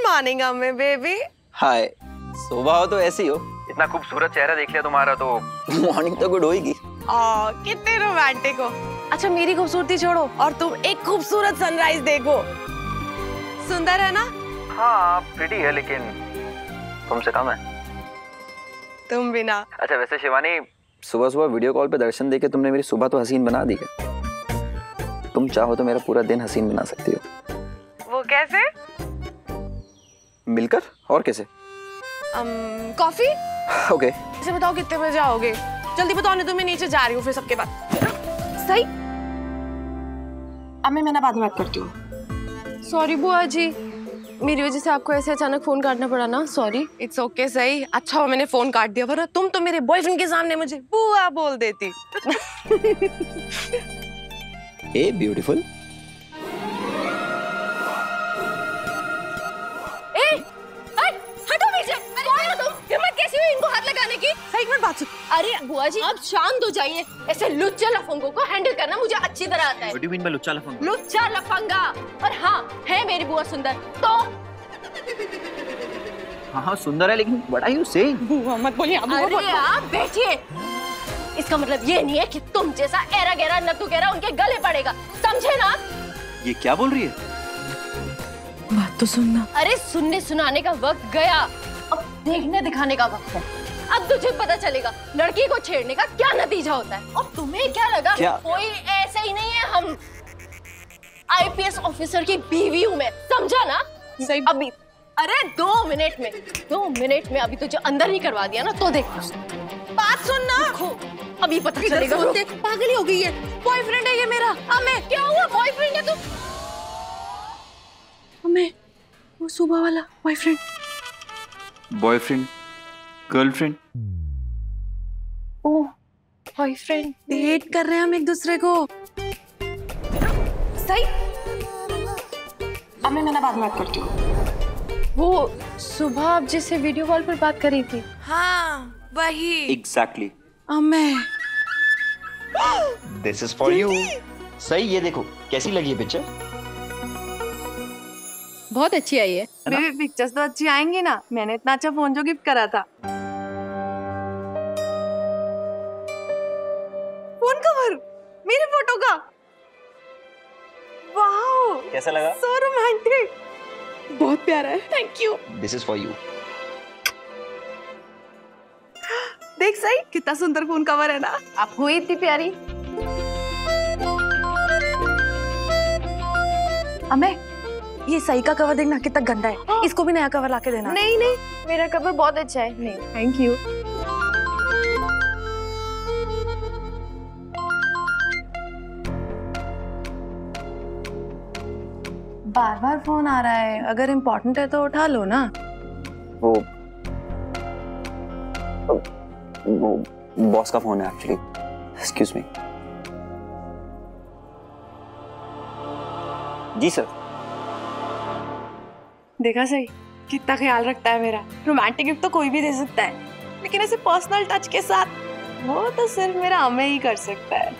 Morning अम्मे baby. हाय, सुबह हो तो ऐसी हो। इतना खूबसूरत चेहरा देख लिया तुम्हारा तो मॉर्निंग तो गुड होगी। कितने रोमांटिक हो। अच्छा मेरी खूबसूरती छोड़ो और तुम एक खूबसूरत सनराइज देखो। सुंदर है ना? हाँ प्रिटी है लेकिन तुमसे कम है। तुम बिना। अच्छा वैसे शिवानी, सुबह सुबह वीडियो कॉल पे दर्शन देके तुमने मेरी सुबह तो हसीन बना दी है। तुम चाहो तो मेरा पूरा दिन हसीन बना सकती हो। वो कैसे? मिलकर और कैसे? कॉफी? ओके। अच्छा बताओ कितने बजे आओगे? जल्दी बताओ नहीं तो मैं नीचे जा रही हूँ फिर सबके बाद। सही। अब मैं ना बाद में बात करती हूँ। सॉरी बुआ जी, मेरी वजह से आपको ऐसे अचानक फोन काटना पड़ा ना। सॉरी। इट्स ओके सही। अच्छा हो मैंने फोन काट दिया, वरना तुम तो मेरे बॉयफ्रेंड के सामने मुझे बुआ बोल देती। A beautiful. हटो पीछे। कौन हो तुम? हिम्मत कैसी हुई इनको हाथ लगाने की? एक मिनट बात सुन। अरे बुआ जी आप शांत हो जाइए। ऐसे लुच्चा लफंगों को हैंडल करना मुझे अच्छी तरह आता है। What do you mean by लुच्चा लफंगा? लुच्चा लफंगा। और हाँ है मेरी बुआ सुंदर तो। हाँ सुंदर है लेकिन what are you saying? बुआ मत बोलिए। अरे आप बैठिए। इसका मतलब ये नहीं है कि तुम जैसा एरा गहरा नत्थु गहरा उनके गले पड़ेगा, समझे ना? ये क्या बोल रही है? बात तो सुनना। अरे सुनने सुनाने का वक्त गया, अब देखने दिखाने का वक्त है। अब तुझे पता चलेगा लड़की को छेड़ने का क्या नतीजा होता है। और तुम्हें क्या लगा क्या? कोई ऐसे ही नहीं है, हम आईपीएस ऑफिसर की बीवी हूँ मैं, समझा ना? सही। अभी अरे 2 मिनट में अभी तुझे अंदर नहीं करवा दिया ना तो देख। बात सुन ना, अभी पता चलेगा। पागल ही हो गई है। बॉयफ्रेंड है ये मेरा। अम्मे क्या हुआ? बॉयफ्रेंड है तू? अम्मे वो सुबह वाला boyfriend. Boyfriend, girlfriend? Oh boyfriend. Date कर रहे हैं हम एक दूसरे को। सही। अम्मे मैं ना बाद में बात करती हूँ। वो सुबह आप जिससे वीडियो कॉल पर बात करी थी। हाँ वही। Exactly. अम्मे This is for you. सही, ये देखो कैसी लगी है पिक्चर? बहुत अच्छी आई है। मेरी पिक्चर्स तो अच्छी आएंगी ना, मैंने इतना अच्छा फोन जो गिफ्ट करा था। फोन कवर मेरी फोटो का। वाह कैसा लगा? So romantic. बहुत प्यारा है। Thank you. This is for you. देख सही कितना सुंदर फोन कवर है ना। आप हुई इतनी प्यारी। अम्मे ये सही का कवर देखना कितना गंदा है। इसको भी नया कवर लाके देना। नहीं नहीं मेरा कवर बहुत अच्छा है। नहीं थैंक यू। बार बार फोन आ रहा है, अगर इम्पोर्टेंट है तो उठा लो ना। वो बॉस का फोन है एक्चुअली। Excuse me. जी सर। देखा सही कितना ख्याल रखता है मेरा। रोमांटिक गिफ्ट तो कोई भी दे सकता है, लेकिन ऐसे पर्सनल टच के साथ वो तो सिर्फ मेरा अमय ही कर सकता है।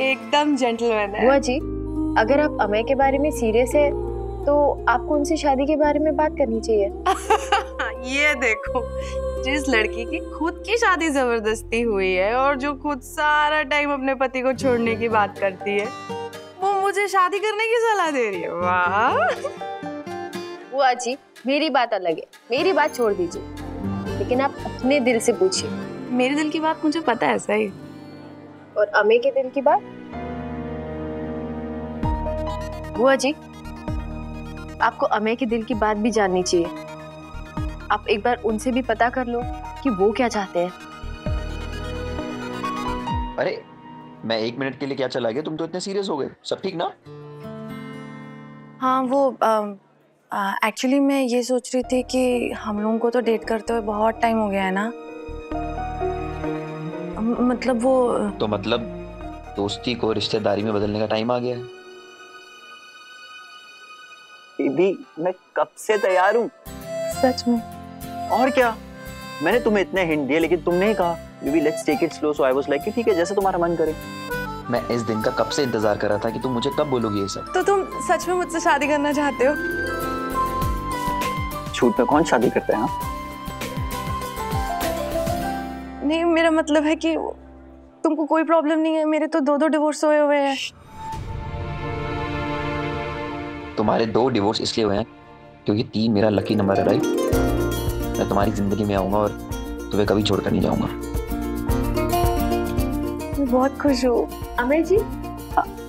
एकदम जेंटलमैन है। बुआ जी अगर आप अमय के बारे में सीरियस है तो आपको उनसे शादी के बारे में बात करनी चाहिए। ये देखो, जिस लड़की की खुद की शादी जबरदस्ती हुई है और जो खुद सारा टाइम अपने पति को छोड़ने की बात करती है, वो मुझे शादी करने की सलाह दे रही है। वाह। बुआ जी मेरी बात अलग है, मेरी बात छोड़ दीजिए, लेकिन आप अपने दिल से पूछिए। मेरे दिल की बात मुझे पता है सही। और अमय के दिल की बात? बुआ जी आपको अमय के दिल की बात भी जाननी चाहिए। आप एक बार उनसे भी पता कर लो कि वो क्या चाहते हैं। अरे मैं 1 मिनट के लिए क्या चला गया, तुम तो इतने सीरियस हो गए। सब ठीक ना? हाँ वो एक्चुअली मैं ये सोच रही थी कि हम लोगों को तो डेट करते हुए बहुत टाइम हो गया है ना। मतलब वो तो मतलब दोस्ती को रिश्तेदारी में बदलने का टाइम आ गया है। बेबी मैं कब से तैयार हूँ। सच में? और क्या, मैंने तुम्हें इतने हिंट दिए लेकिन तुमने ही कहा baby let's take it slow, so I was like ठीक है जैसे तुम्हारा मन करे। मैं इस दिन का कब से इंतजार कर रहा था कि तुम मुझे कब बोलोगी ये सब। तो तुम सच में मुझसे शादी करना चाहते हो? छूट में कौन शादी करता है? हाँ, नहीं, मेरा मतलब है कि तुमको कोई प्रॉब्लम नहीं है। मेरे तो 2 डिवोर्स हुए हैं। तुम्हारे 2 डिवोर्स इसलिए हुए हैं क्योंकि 3 मेरा लकी नंबर है, राइट? मैं तुम्हारी जिंदगी में आऊंगा और तुम्हें कभी छोड़कर नहीं जाऊंगा। मैं बहुत खुश हूँ। अमेय जी,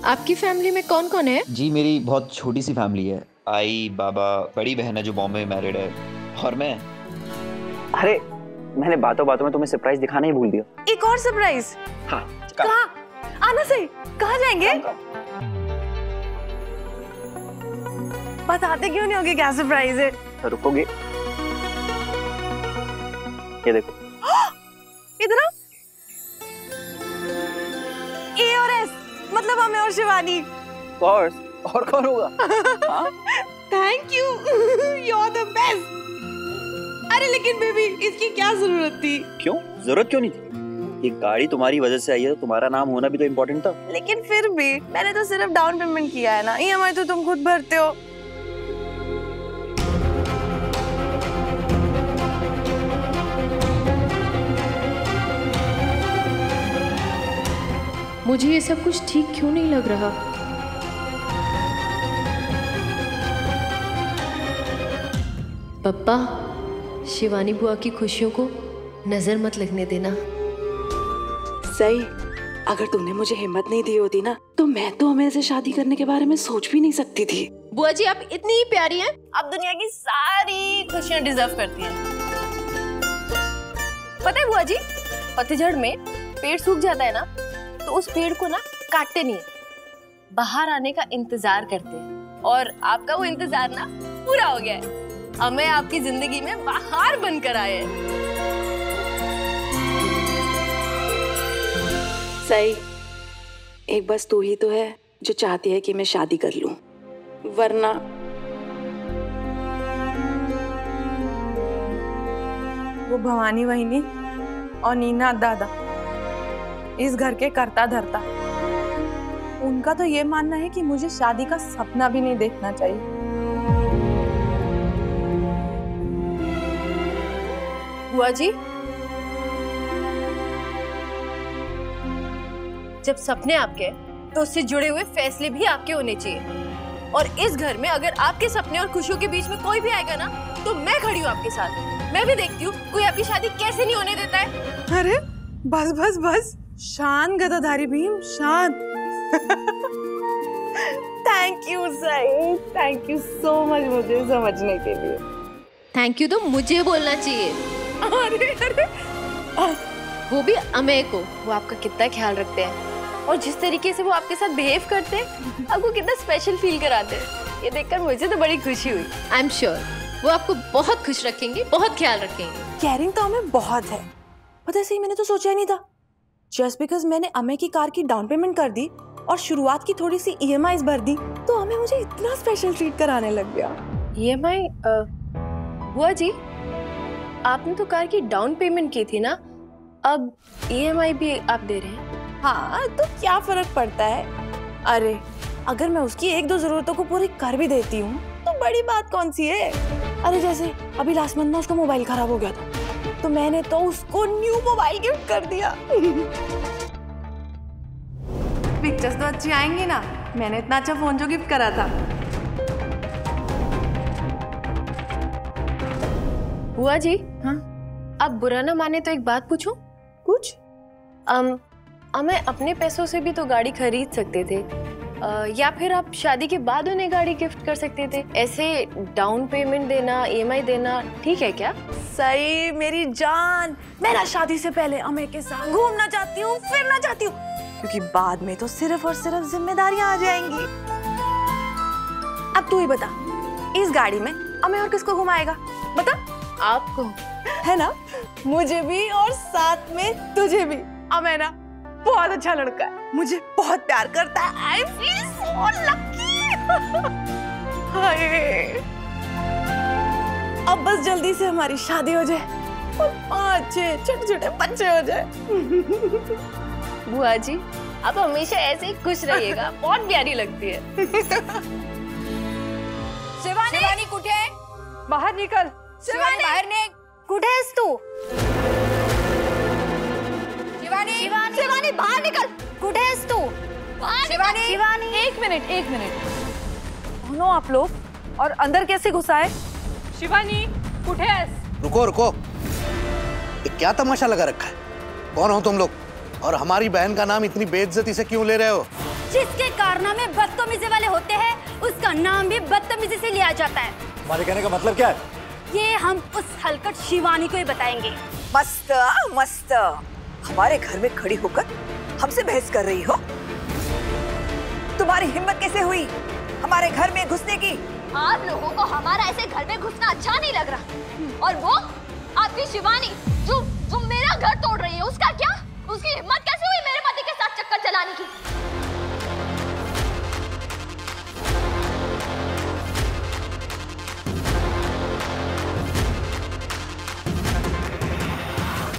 आपकी फैमिली में कौन कौन है? जी मेरी बहुत छोटी सी फैमिली है। आई, बाबा, बड़ी बहन है जो बॉम्बे में मैरिड है, और मैं। अरे मैंने बातों बातों में तुम्हें सरप्राइज दिखाना ही भूल दिया। एक और सरप्राइज? हाँ, कहाँ? आना सही, कहाँ जाएंगे? बताते क्यों नहीं होगे क्या सरप्राइज है? तो रुकोगे? ये देखो। इधर आओ। ए और एस, मतलब हमें और शिवानी। और कौन होगा? Thank you, you are the best. अरे लेकिन बेबी, इसकी क्या जरूरत थी? क्यों? जरूरत क्यों नहीं थी? ये गाड़ी तुम्हारी वजह से आई है, तो तुम्हारा नाम होना भी तो इम्पोर्टेंट था। लेकिन फिर भी मैंने तो सिर्फ डाउन पेमेंट किया है ना, ईएमआई तो तुम खुद भरते हो। मुझे ये सब कुछ ठीक क्यों नहीं लग रहा? पप्पा, शिवानी बुआ की खुशियों को नजर मत लगने देना। सही, अगर तुमने मुझे हिम्मत नहीं दी होती ना, तो मैं तो अमेय से शादी करने के बारे में सोच भी नहीं सकती थी। बुआ जी, आप इतनी ही प्यारी हैं, आप दुनिया की सारी खुशियां डिजर्व करती हैं। पता है बुआ जी, पतझड़ में पेड़ सूख जाता है ना, तो उस पेड़ को ना काटते नहीं है, बाहर आने का इंतजार करते हैं। और आपका वो इंतजार ना पूरा हो गया है। अमेय आपकी जिंदगी में बाहर बनकर आए हैं। सही, एक बस तू ही तो है जो चाहती है कि मैं शादी कर लूं, वरना वो भवानी वहिनी और नीना दादा, इस घर के करता धरता, उनका तो ये मानना है कि मुझे शादी का सपना भी नहीं देखना चाहिए। बुआ जी, जब सपने आपके हैं, तो उससे जुड़े हुए फैसले भी आपके होने चाहिए। और इस घर में अगर आपके सपने और खुशियों के बीच में कोई भी आएगा ना, तो मैं खड़ी हूँ आपके साथ। मैं भी देखती हूँ कोई आपकी शादी कैसे नहीं होने देता है। अरे बस बस बस, शान गदाधारी भीम, शान। थैंक यू सही, थैंक यू सो मच मुझे समझने के लिए। थैंक यू तो मुझे बोलना चाहिए। अरे अरे, वो भी अमेय को। वो आपका कितना ख्याल रखते हैं, और जिस तरीके से वो आपके साथ बिहेव करते हैं, आपको कितना स्पेशल फील कराते हैं। ये देखकर मुझे तो बड़ी खुशी हुई। आई एम श्योर वो आपको बहुत खुश रखेंगे, बहुत ख्याल रखेंगे। केयरिंग तो हमें बहुत है, पता है सही, मैंने तो सोचा ही नहीं था। जस्ट बिकॉज मैंने अमेय की कार की डाउन पेमेंट कर दी और शुरुआत की थोड़ी सी ईएमआईज भर दी, तो अमेय मुझे इतना स्पेशल ट्रीट कराने लग गया। ईएमआई? बुआ जी, आपने तो कार की डाउन पेमेंट की थी ना, अब ईएमआई भी आप दे रहे हैं। हाँ, तो क्या फर्क पड़ता है? अरे अगर मैं उसकी 1-2 जरूरतों को पूरी कर भी देती हूँ तो बड़ी बात कौन सी है। अरे जैसे अभी लास्ट मंथ ना उसका मोबाइल खराब हो गया था, तो मैंने तो उसको न्यू मोबाइल गिफ्ट कर दिया। पिक्चर्स तो अच्छी आएंगी ना, मैंने इतना अच्छा फोन जो गिफ्ट करा था। बुआ जी, हाँ? आप बुरा ना माने तो एक बात पूछूं? कुछ? हमें अपने पैसों से भी तो गाड़ी खरीद सकते थे, या फिर आप शादी के बाद उन्हें गाड़ी गिफ्ट कर सकते थे। ऐसे डाउन पेमेंट देना, ईएमआई देना ठीक है क्या? सही मेरी जान, मैं ना शादी से पहले अमेय के साथ घूमना चाहती हूँ, फिरना चाहती हूँ, क्योंकि बाद में तो सिर्फ और सिर्फ जिम्मेदारियां आ जाएंगी। अब तू ही बता, इस गाड़ी में अमेय और किसको घुमाएगा? बता। आपको, है ना? मुझे भी और साथ में तुझे भी। अमेय ना बहुत अच्छा लड़का है, मुझे बहुत प्यार करता है। I feel so lucky. हाय, अब बस जल्दी से हमारी शादी हो जाए और 5-6 छोटे-छोटे बच्चे हो जाए। बुआ जी, आप हमेशा ऐसे ही खुश रहिएगा, बहुत प्यारी लगती है। शिवानी कुठे? बाहर निकल। शिवानी बाहेर निघ. कुठे आहेस तू? शिवानी शिवानी बाहर निकल. कुठे आहेस तू? शिवानी शिवानी एक मिनट कौन हो आप लोग और अंदर कैसे घुसा है? शिवानी कुठे आहेस? रुको रुको, ये क्या तमाशा लगा रखा है? कौन हो तुम लोग और हमारी बहन का नाम इतनी बेइज्जती से क्यों ले रहे हो? जिसके कारनामे बदतमीजी वाले होते हैं उसका नाम भी बदतमीजी से लिया जाता है। हमारे कहने का मतलब क्या है? ये हम उस हलकट शिवानी को ही बताएंगे। मस्त मस्त, हमारे घर में खड़ी होकर हमसे बहस कर रही हो? तुम्हारी हिम्मत कैसे हुई हमारे घर में घुसने की? आप लोगों को हमारा ऐसे घर में घुसना अच्छा नहीं लग रहा। और वो आपकी शिवानी जो मेरा घर तोड़ रही है, उसका क्या? उसकी हिम्मत कैसे हुई मेरे पति के साथ चक्कर चलाने की?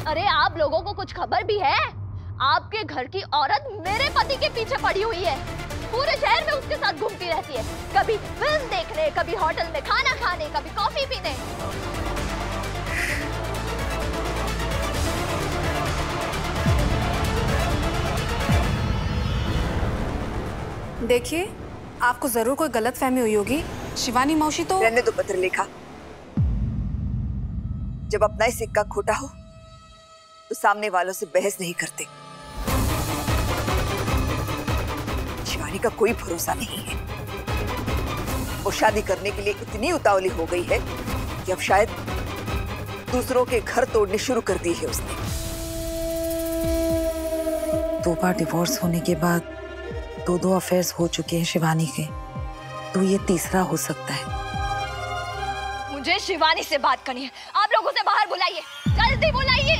अरे आप लोगों को कुछ खबर भी है? आपके घर की औरत मेरे पति के पीछे पड़ी हुई है। पूरे शहर में उसके साथ घूमती रहती है, कभी फिल्म देखने, कभी होटल में खाना खाने, कभी कॉफी पीने। देखिए, आपको जरूर कोई गलतफहमी हुई होगी। शिवानी मौसी तो रहने दो पत्रलेखा, जब अपना ही सिक्का खोटा हो तो सामने वालों से बहस नहीं करते। शिवानी का कोई भरोसा नहीं है। वो शादी करने के लिए इतनी उतावली हो गई है कि अब शायद दूसरों के घर तोड़ने शुरू कर दी है उसने। 2 बार डिवोर्स होने के बाद 2 अफेयर्स हो चुके हैं शिवानी के, तो ये तीसरा हो सकता है। मुझे शिवानी से बात करनी है। आप लोग उसे बाहर बुलाइए, जल्दी बुलाइए।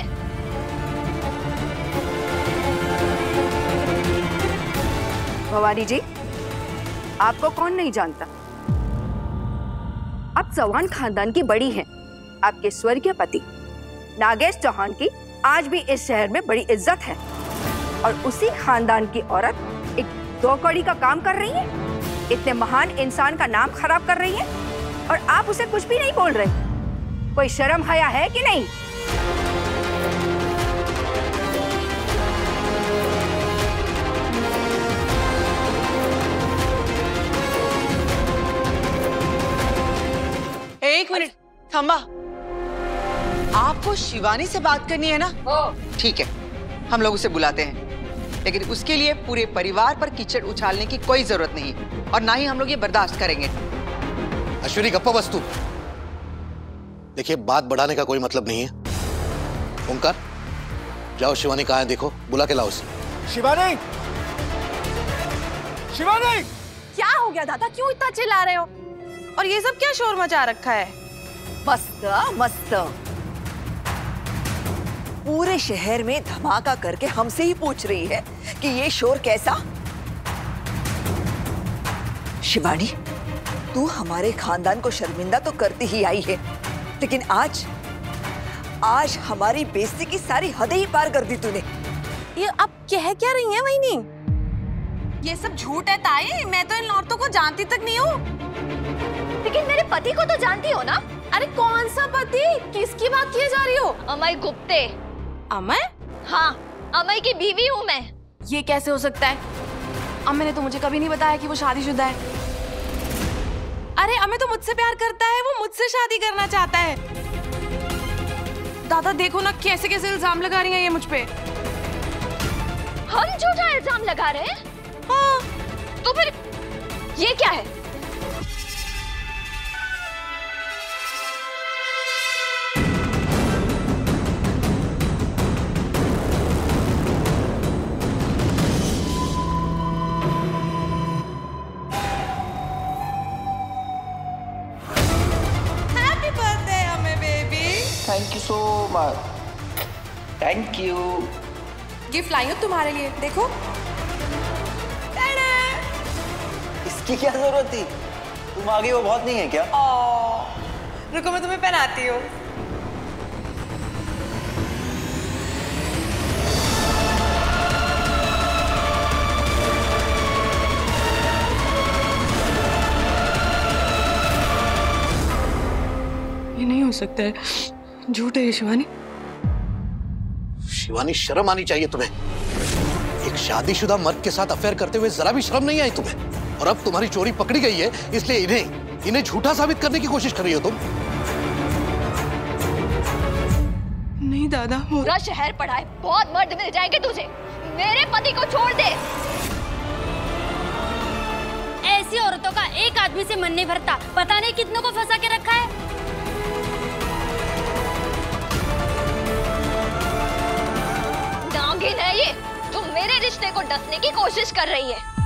भवानी जी, आपको कौन नहीं जानता? आप चौहान खानदान की बड़ी हैं। आपके स्वर्गीय पति नागेश चौहान की आज भी इस शहर में बड़ी इज्जत है, और उसी खानदान की औरत एक 2 कौड़ी का काम कर रही है, इतने महान इंसान का नाम खराब कर रही है, और आप उसे कुछ भी नहीं बोल रहे। कोई शर्म हया है कि नहीं? एक मिनट थम्बा, आपको शिवानी से बात करनी है ना? ठीक है, हम लोग उसे बुलाते हैं, लेकिन उसके लिए पूरे परिवार पर कीचड़ उछालने की कोई जरूरत नहीं, और ना ही हम लोग ये बर्दाश्त करेंगे। अश्विनी गप्पा बस तू। देखिए, बात बढ़ाने का कोई मतलब नहीं है। ओंकार, जाओ शिवानी कहाँ है देखो, बुला के लाओ उसे। शिवानी! शिवानी! क्या हो गया दादा, क्यों इतना चिल्ला रहे हो? और ये सब क्या शोर मचा रखा है? मस्त मस्त, पूरे शहर में धमाका करके हमसे ही पूछ रही है कि ये शोर कैसा? शिवानी, तू हमारे खानदान को शर्मिंदा तो करती ही आई है, लेकिन आज हमारी बेइज्जती की सारी हदें ही पार कर दी तूने। ये अब कह क्या रही हैं वहीनी? ये सब झूठ है ताई, मैं तो इन औरतों को जानती तक नहीं हूँ। लेकिन मेरे पति को तो जानती हो ना? अरे कौन सा पति? किसकी बात किए जा रही हो? अमय गुप्ते। अमय? हाँ, अमय की बीवी हूँ मैं। ये कैसे हो सकता है? अमय ने तो मुझे कभी नहीं बताया कि वो शादीशुदा है। अरे अमय तो मुझसे प्यार करता है, वो मुझसे शादी करना चाहता है। दादा देखो ना कैसे कैसे इल्जाम लगा रही हैं ये मुझ पे। हम झूठा इल्जाम लगा रहे हैं? हाँ। तो फिर ये क्या है? Thank you so much. Thank you. Gift लाई हूँ तुम्हारे लिए, देखो। इसकी क्या जरूरत थी? तुम आगे वो बहुत नहीं है क्या? रुको मैं तुम्हें पहनाती हूँ। ये नहीं हो सकता है, झूठ है ये शिवानी। शिवानी शर्म आनी चाहिए तुम्हें। एक शादीशुदा मर्द के साथ अफेयर करते हुए जरा भी शर्म नहीं आई तुम्हें। और अब तुम्हारी चोरी पकड़ी गई है, इसलिए इन्हें झूठा साबित करने की कोशिश कर रही हो तुम। नहीं दादा, पूरा शहर पड़ा है, बहुत मर्द मिल जाएंगे तुझे। मेरे पति को छोड़ दे। ऐसी औरतों का एक आदमी से मन नहीं भरता, पता नहीं कितनों को फंसा के रखा है। नागिन है ये, जो मेरे रिश्ते को डसने की कोशिश कर रही है।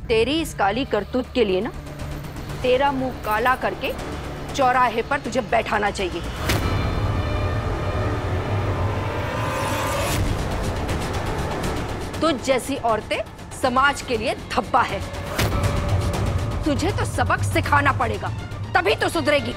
तेरी इस काली करतूत के लिए ना तेरा मुंह काला करके चौराहे पर तुझे बैठाना चाहिए। तुझ जैसी औरतें समाज के लिए धब्बा है। तुझे तो सबक सिखाना पड़ेगा, तभी तो सुधरेगी।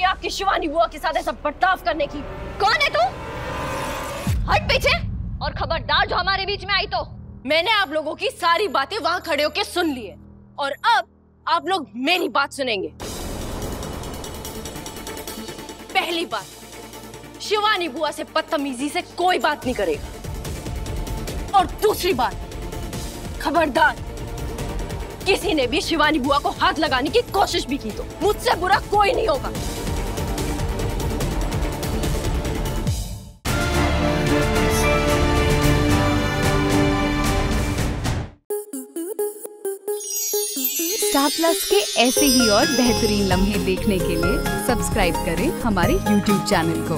आपकी शिवानी बुआ के साथ ऐसा बर्ताव करने की। कौन है तू? हट पीछे, और खबरदार जो हमारे बीच में आई तो। मैंने आप लोगों की सारी बातें वहां खड़े होकर सुन ली है, और अब आप लोग मेरी बात सुनेंगे। पहली बात, शिवानी बुआ से बदतमीजी से कोई बात नहीं करेगा। और दूसरी बात, खबरदार किसी ने भी शिवानी बुआ को हाथ लगाने की कोशिश भी की तो मुझसे बुरा कोई नहीं होगा। स्टार प्लस के ऐसे ही और बेहतरीन लम्हे देखने के लिए सब्सक्राइब करें हमारे YouTube चैनल को।